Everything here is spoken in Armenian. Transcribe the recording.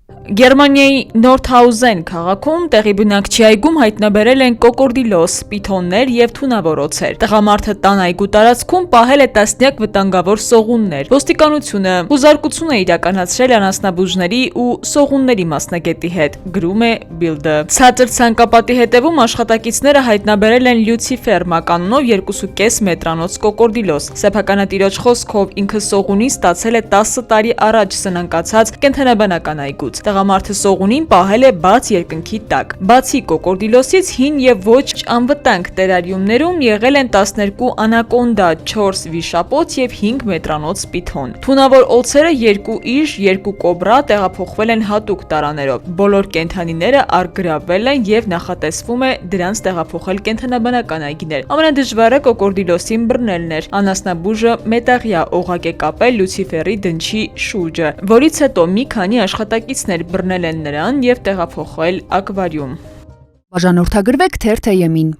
Գերմանիայի Նորդհաուզեն քաղաքում տեղի բնակչի այգում հայտնաբերել են կոկորդիլոս, պիթոններ և թունավոր օձեր։ Տղամարդը տան այգու տարածքում պահել է տասնյակ վտանգավոր սողուններ։ Ոստիկանությունը խուզարկություն է իրականացրել անասնաբուժների ու սողունների մասնագետի հետ, գրում է Bild-ը։ Ցածր ցանկապատի հետևում աշխատակիցները հայտնաբերել են լյուցիֆեր մականունով 2.5 մետրանոց կոկորդիլոս։ Սեփականատիրոջ խոսքով ինքը սողունին ստացել է 10 տարի առաջ սնանկացած կենդանաբանական այգուց։ Տղամարդը սողունին պահել է բաց երկնքի տակ։ Բացի կոկորդիլոսից հին եւ ոչ անվտանգ տերարիումներում եղել են 12 անակոնդա, 4 վիշապոց եւ 5 մետրանոց պիթոն։ Թունավոր օձերը 2 իժ, 2 կոբրա տեղափոխվել են հատուկ տարաներով։ Բոլոր կենդանիները առգրավվել են եւ նախատեսվում է դրանց տեղափոխել կենդանաբանական այգիներ։ Ամենադժվարը կոկորդիլոսին բռնելն էր։ Անասնաբուժը մետաղյա օղակ է կապել լյուցիֆերի դնչի շուրջը, որից հետո մի քանի աշխատակիցներ բռնել են նրան և տեղափոխել ակվարիում։ Բաժանորդագրվեք Թերթ ԵՄ-ին։